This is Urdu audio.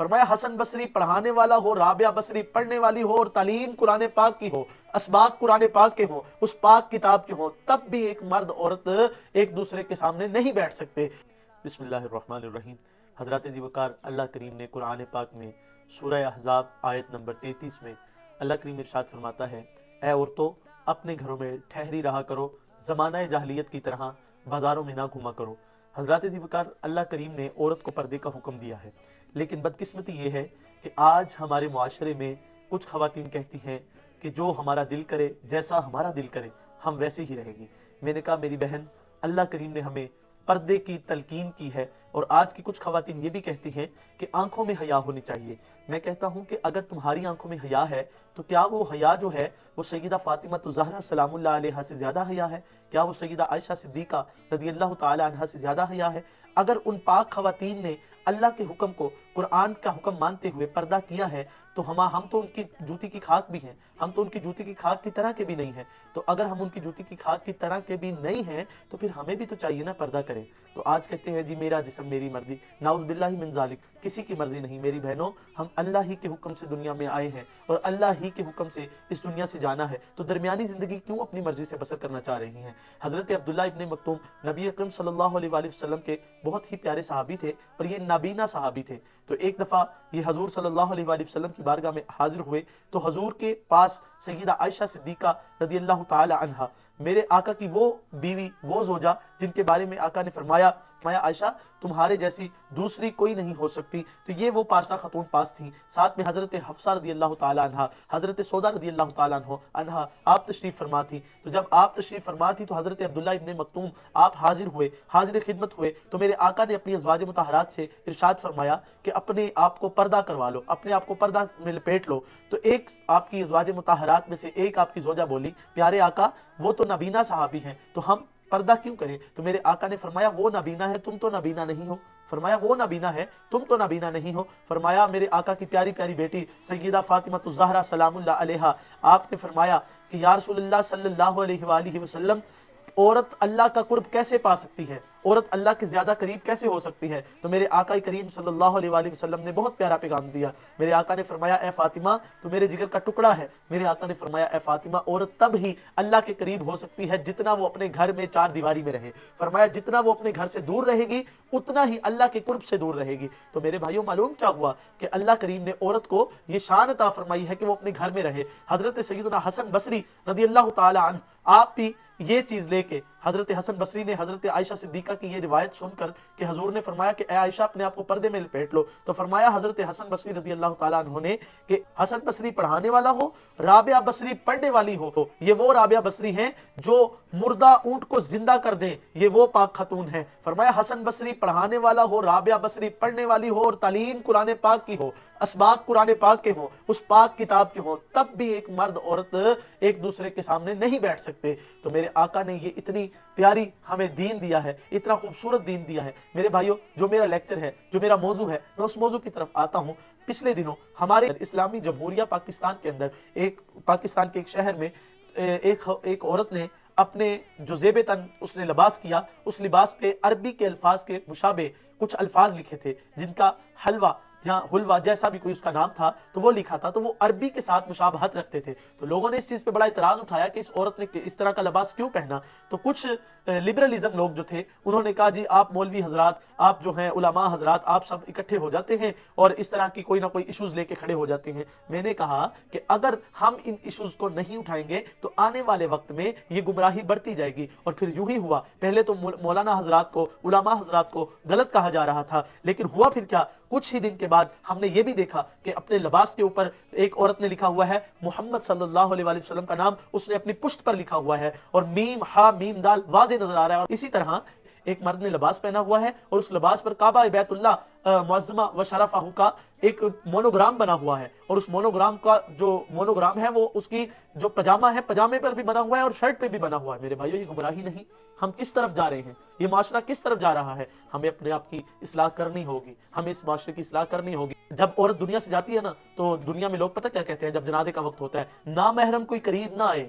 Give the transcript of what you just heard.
فرمایا حسن بصری پڑھانے والا ہو، رابعہ بصری پڑھنے والی ہو، اور تعلیم قرآن پاک کی ہو، اسباق قرآن پاک کے ہوں، اس پاک کتاب کے ہوں، تب بھی ایک مرد عورت ایک دوسرے کے سامنے نہیں بیٹھ سکتے۔ بسم اللہ الرحمن الرحیم۔ حضرات ذی وقار، اللہ کریم نے قرآن پاک میں سورہ احزاب آیت نمبر 33 میں اللہ کریم ارشاد فرماتا ہے، اے عورتوں اپنے گھروں میں ٹھہری رہا کرو، زمانہ جاہلیت کی طرح بازاروں میں نہ گھوما کرو۔ حضرات ذی وقار، اللہ کریم نے عورت کو پردے کا حکم دیا ہے، لیکن بدقسمتی یہ ہے کہ آج ہمارے معاشرے میں کچھ خواتین کہتی ہیں کہ جو ہمارا دل کرے، جیسا ہمارا دل کرے ہم ویسے ہی رہیں گی۔ میں نے کہا میری بہن، اللہ کریم نے ہمیں پردے کی تلقین کی ہے، اور آج کی کچھ خواتین یہ بھی کہتی ہیں کہ آنکھوں میں حیا ہونی چاہیے۔ میں کہتا ہوں کہ اگر تمہاری آنکھوں میں حیا ہے تو کیا وہ حیا جو ہے وہ سیدہ فاطمہ الزہرا سلام اللہ علیہا سے زیادہ حیا ہے؟ کیا وہ سیدہ عائشہ صدیقہ رضی اللہ تعالی عنہا سے زیادہ حیا ہے؟ اگر ان پاک خواتین نے اللہ کے حکم کو، قرآن کا حکم مانتے ہوئے پردہ کیا ہے، تو ہم تو ان کی جوتی کی خاک بھی ہیں، ہم تو ان کی جوتی کی خاک کی طرح کے بھی نہیں ہیں۔ تو اگر ہم ان کی جوتی کی خاک کی طرح کے بھی نہیں ہیں تو پھر ہمیں بھی تو چاہیے نا پردہ کریں۔ تو آج کہتے ہیں جی میرا جسم میری مرضی، نعوذ باللہ من ذالک، کسی کی مرضی نہیں۔ میری بہنوں، ہم اللہ ہی کے حکم سے دنیا میں آئے ہیں اور اللہ ہی کے حکم سے اس دنیا سے جانا ہے، تو درمیانی زندگی کیوں اپنی مرضی سے بسر کرنا چاہ رہی ہیں؟ حضرت عبداللہ ابن مکتوم نبی اکرم صلی اللہ علیہ وآلہ وسلم کے بہت ہی پیارے صحابی تھے، اور یہ نابینا صحابی تھے۔ تو ایک دفعہ یہ حضور صلی اللہ علیہ وآلہ وسلم کی بارگاہ میں حاضر ہوئے تو حضور کے پاس سیدہ عائشہ صدیقہ رضی اللہ تعالی عنہا، میرے آقا کی وہ بیوی، وہ زوجہ جن کے بارے میں آقا نے فرمایا عائشہ تمہارے جیسی دوسری کوئی نہیں ہو سکتی، تو یہ وہ پارسا خاتون پاس تھیں۔ ساتھ میں حضرت حفصہ رضی اللہ تعالی عنہا، حضرت سودا رضی اللہ تعالی عنہا آپ تشریف فرما تھی۔ تو جب آپ تشریف فرما تھی تو حضرت عبداللہ ابن مکتوم آپ حاضر ہوئے، حاضر خدمت ہوئے، تو میرے آقا نے اپنی ازواج مطہرات سے ارشاد فرمایا کہ اپنے آپ کو پردہ کروا لو، اپنے آپ کو پردہ میں لپیٹ لو۔ تو ایک آپ کی ازواج مطہرات میں سے ایک آپ کی زوجہ بولی، پیارے آقا وہ تو نابینا صحابی ہیں، تو ہم پردہ کیوں کریں؟ تو میرے آقا نے فرمایا وہ نابینا ہے، تم تو نابینا نہیں ہو۔ فرمایا وہ نابینا ہے، تم تو نابینا نہیں ہو۔ فرمایا میرے آقا کی پیاری پیاری بیٹی سیدہ فاطمہ الزہرا سلام اللہ علیہا، آپ نے فرمایا کہ یا رسول اللہ صلی اللہ علیہ وآلہ وسلم، عورت اللہ کا قرب کیسے پا سکتی ہے؟ عورت اللہ کے زیادہ قریب کیسے ہو سکتی ہے؟ تو میرے آقا کریم صلی اللہ علیہ وآلہ وسلم نے بہت پیارا پیغام دیا۔ میرے آقا نے فرمایا اے فاطمہ تو میرے جگر کا ٹکڑا ہے۔ میرے آقا نے فرمایا اے فاطمہ عورت تب ہی اللہ کے قریب ہو سکتی ہے جتنا وہ اپنے گھر میں چار دیواری میں رہے۔ فرمایا جتنا وہ اپنے گھر سے دور رہے گی اتنا ہی اللہ کے قرب سے دور رہے گی۔ تو میرے بھائیوں معلوم کیا ہوا کہ اللہ کریم نے عورت کو یہ شان عطا فرمائی ہے کہ وہ اپنے گھر میں رہے۔ حضرت سیدنا حسن بصری رضی اللہ تعالی عنہ آپ بھی یہ چیز لے کے، حضرت حسن بصری نے حضرت عائشہ صدیقہ کی یہ روایت سن کر کہ حضور نے فرمایا کہ اے عائشہ اپنے آپ کو پردے میں لپیٹ لو، تو فرمایا حضرت حسن بصری رضی اللہ تعالیٰ عنہ نے کہ حسن بصری پڑھانے والا ہو، رابعہ بصری پڑھنے والی ہو، یہ وہ رابعہ بصری ہیں جو مردہ اونٹ کو زندہ کر دیں، یہ وہ پاک خاتون ہیں۔ فرمایا حسن بصری پڑھانے والا ہو، رابعہ بصری پڑھنے والی ہو، اور تعلیم قرآن پاک کی ہو، اسباق قرآن پاک کے ہوں، اس پاک کتاب کے ہوں، تب بھی ایک مرد عورت ایک دوسرے کے سامنے نہیں بیٹھ سکتے۔ تو میرے آقا نے یہ اتنی پیاری ہمیں دین دیا ہے، اتنا خوبصورت دین دیا ہے۔ میرے بھائیوں، جو میرا لیکچر ہے، جو میرا موضوع ہے، میں اس موضوع کی طرف آتا ہوں۔ پچھلے دنوں ہمارے اسلامی جمہوریہ پاکستان کے اندر پاکستان کے ایک شہر میں ایک عورت نے اپنے جو زیب تن اس نے لباس کیا، اس لباس پہ عربی کے الفاظ کے مشابہ کچھ الفاظ لکھے تھے، جن کا حلوہ یا حلوہ جیسا بھی کوئی اس کا نام تھا تو وہ لکھا تھا، تو وہ عربی کے ساتھ مشابہت رکھتے تھے۔ تو لوگوں نے اس چیز پہ بڑا اعتراض اٹھایا کہ اس عورت نے اس طرح کا لباس کیوں پہنا۔ تو کچھ لبرلزم لوگ جو تھے انہوں نے کہا جی آپ مولوی حضرات، آپ جو ہیں علماء حضرات، آپ سب اکٹھے ہو جاتے ہیں اور اس طرح کی کوئی نہ کوئی ایشوز لے کے کھڑے ہو جاتے ہیں۔ میں نے کہا کہ اگر ہم ان ایشوز کو نہیں اٹھائیں گے تو آنے والے وقت میں یہ گمراہی بڑھتی جائے گی، اور پھر یوں ہی ہوا۔ پہلے تو مولانا حضرات کو، علماء حضرات کو غلط کہا جا رہا تھا، لیکن ہوا پھر کیا، کچھ ہی دن کے بعد ہم نے یہ بھی دیکھا کہ اپنے لباس کے اوپر ایک عورت نے لکھا ہوا ہے محمد صلی اللہ علیہ وآلہ وسلم کا نام، اس نے اپنی پشت پر لکھا ہوا ہے، اور میم ہا میم دال واضح نظر آ رہا ہے۔ اور اسی طرح ایک مرد نے لباس پہنا ہوا ہے اور اس لباس پر کعبہ بیت اللہ معظمہ و شرفہ کا ایک مونوگرام بنا ہوا ہے، اور اس مونوگرام کا جو مونوگرام ہے وہ اس کی جو پجامہ ہے، پجامے پر بھی بنا ہوا ہے اور شرٹ پہ بھی بنا ہوا ہے۔ میرے بھائیو، یہ گمراہی نہیں؟ ہم کس طرف جا رہے ہیں؟ یہ معاشرہ کس طرف جا رہا ہے؟ ہمیں اپنے آپ کی اصلاح کرنی ہوگی، ہمیں اس معاشرے کی اصلاح کرنی ہوگی۔ جب عورت دنیا سے جاتی ہے نا تو دنیا میں لوگ پتہ کیا کہتے ہیں جب جنازے کا وقت ہوتا ہے؟ نامحرم کوئی قریب نہ آئے،